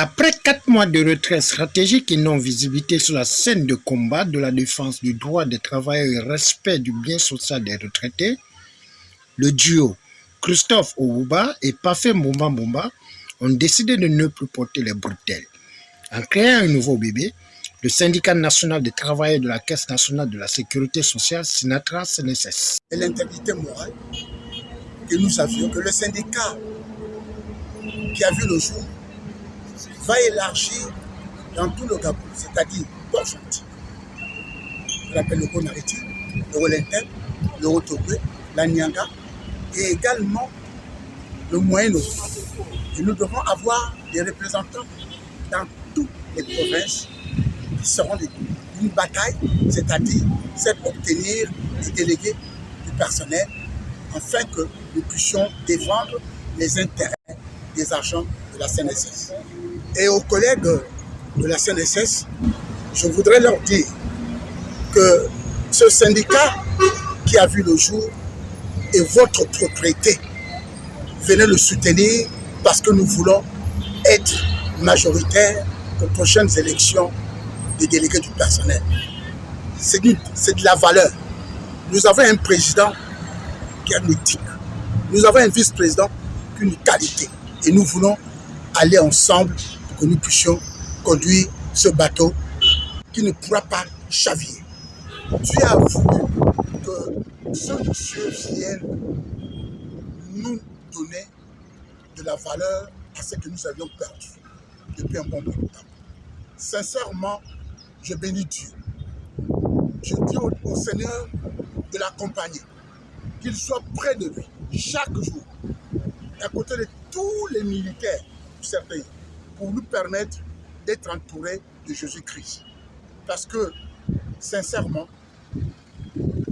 Après 4 mois de retrait stratégique et non-visibilité sur la scène de combat de la défense du droit des travailleurs et respect du bien social des retraités, le duo Christophe Ouba et Parfait Mbumba Mbumba ont décidé de ne plus porter les bretelles. En créant un nouveau bébé, le syndicat national des travailleurs de la Caisse nationale de la sécurité sociale, Sinatra CNSS. Et l'intégrité morale que nous avions, que le syndicat qui a vu le jour va élargir dans tout le Gabon, c'est-à-dire Port-Gentil, on appelle le Bonariti, le Rolenten, le Rotogwe, la Nyanga et également le Moyen-Orient. Et nous devons avoir des représentants dans toutes les provinces qui seront d'une bataille, c'est-à-dire c'est obtenir des délégués du personnel afin que nous puissions défendre les intérêts des agents de la CNSS. Et aux collègues de la CNSS, je voudrais leur dire que ce syndicat qui a vu le jour est votre propriété. Venez le soutenir parce que nous voulons être majoritaires aux prochaines élections des délégués du personnel. C'est de la valeur. Nous avons un président qui a une éthique. Nous avons un vice-président qui a une qualité. Et nous voulons aller ensemble pour que nous puissions conduire ce bateau qui ne pourra pas chaviller. Dieu a voulu que ce monsieur vienne nous donner de la valeur à ce que nous avions perdu depuis un bon bout de temps. Sincèrement, je bénis Dieu. Je dis au Seigneur de l'accompagner, qu'il soit près de lui chaque jour, à côté de tous les militaires du CRPI, pour nous permettre d'être entourés de Jésus-Christ. Parce que, sincèrement,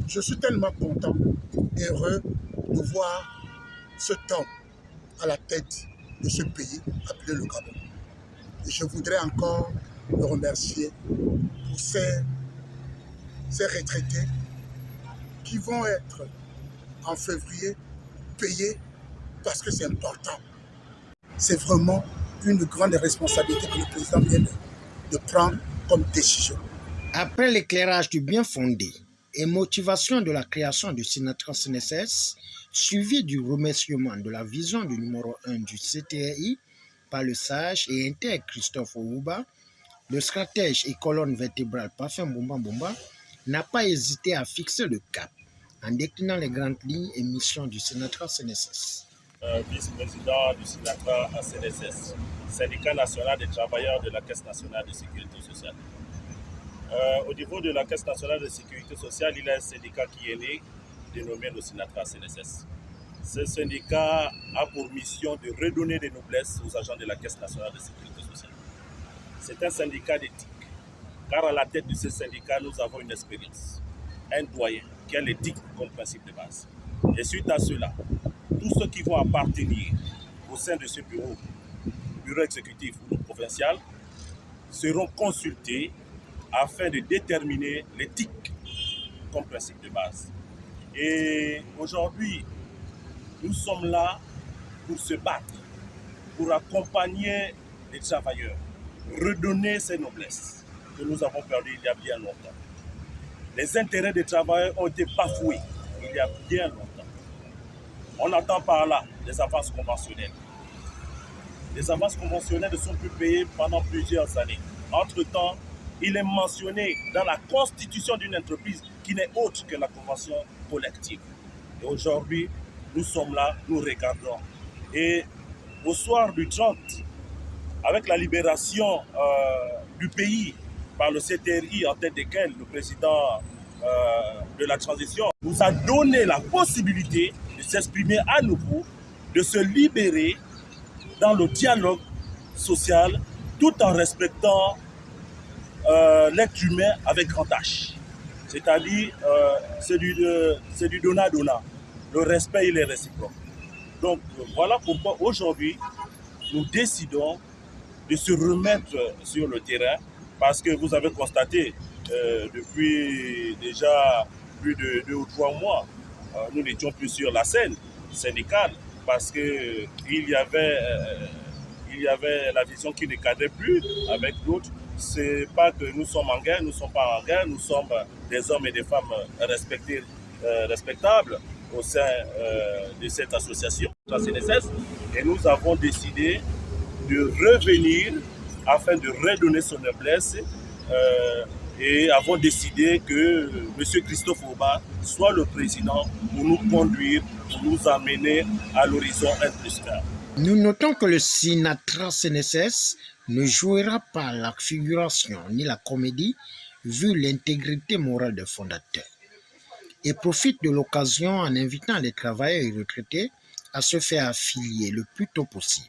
je suis tellement content et heureux de voir cet homme à la tête de ce pays appelé le Gabon. Et je voudrais encore le remercier pour ces retraités qui vont être en février payés parce que c'est important. C'est vraiment une grande responsabilité que le président vient de prendre comme décision. Après l'éclairage du bien fondé et motivation de la création du Sinatra CNSS, suivi du remerciement de la vision du numéro 1 du CTRI par le sage et intègre Christophe Ouba, le stratège et colonne vertébrale Parfait Mbumba Mbumba n'a pas hésité à fixer le cap en déclinant les grandes lignes et missions du Sinatra CNSS. Vice-président du Sinatra à CNSS, syndicat national des travailleurs de la Caisse nationale de sécurité sociale. Au niveau de la Caisse nationale de sécurité sociale, il y a un syndicat qui est né, dénommé le Sinatra CNSS. Ce syndicat a pour mission de redonner des noblesses aux agents de la Caisse nationale de sécurité sociale. C'est un syndicat d'éthique, car à la tête de ce syndicat, nous avons une expérience, un doyen qui a l'éthique comme principe de base. Et suite à cela, tous ceux qui vont appartenir au sein de ce bureau exécutif ou provincial, seront consultés afin de déterminer l'éthique comme principe de base. Et aujourd'hui, nous sommes là pour se battre, pour accompagner les travailleurs, redonner ces noblesses que nous avons perdues il y a bien longtemps. Les intérêts des travailleurs ont été bafoués il y a bien longtemps. On entend par là des avances conventionnelles. Les avances conventionnelles ne sont plus payées pendant plusieurs années. Entre-temps, il est mentionné dans la constitution d'une entreprise qui n'est autre que la convention collective. Et aujourd'hui, nous sommes là, nous regardons. Et au soir du 30, avec la libération du pays par le CTRI, en tête desquels le président de la transition nous a donné la possibilité de s'exprimer à nouveau, de se libérer dans le dialogue social, tout en respectant l'être humain avec grand H. C'est-à-dire, c'est du donnat-donnat. Le respect, il est réciproque. Donc, voilà pourquoi aujourd'hui, nous décidons de se remettre sur le terrain, parce que vous avez constaté, depuis déjà plus de 2 ou 3 mois, nous n'étions plus sur la scène syndicale, parce qu'il y avait il y avait la vision qui ne cadrait plus avec d'autres. C'est pas que nous sommes en guerre, nous ne sommes pas en guerre, nous sommes des hommes et des femmes respectés, respectables au sein de cette association, la CNSS, et nous avons décidé de revenir afin de redonner son noblesse et avons décidé que M. Christophe Oba soit le président pour nous conduire, pour nous amener à l'horizon 1+1. Nous notons que le Sinatra CNSS ne jouera pas la figuration ni la comédie vu l'intégrité morale des fondateurs et profite de l'occasion en invitant les travailleurs et retraités à se faire affilier le plus tôt possible.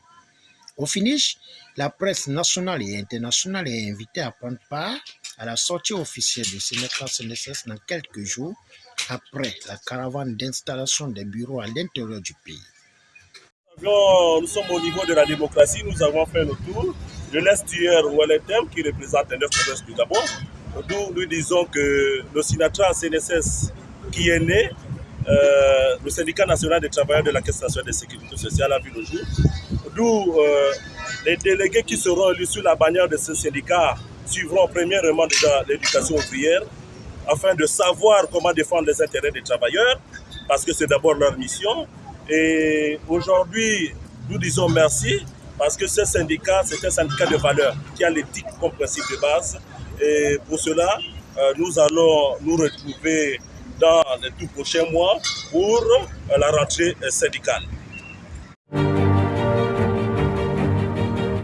Au finish, la presse nationale et internationale est invitée à prendre part à la sortie officielle du Sinatra CNSS dans quelques jours après la caravane d'installation des bureaux à l'intérieur du pays. Nous sommes au niveau de la démocratie, nous avons fait le tour de l'Est-Tueur Ouelletem qui représente les 9 provinces du Gabon. Nous disons que le Sinatra CNSS qui est né, le syndicat national des travailleurs de la Caisse nationale de sécurité sociale a vu le jour. D'où les délégués qui seront élus sous la bannière de ce syndicat suivront premièrement déjà l'éducation ouvrière afin de savoir comment défendre les intérêts des travailleurs parce que c'est d'abord leur mission. Et aujourd'hui, nous disons merci parce que ce syndicat, c'est un syndicat de valeur qui a l'éthique comme principe de base. Et pour cela, nous allons nous retrouver dans les tout prochains mois pour la rentrée syndicale.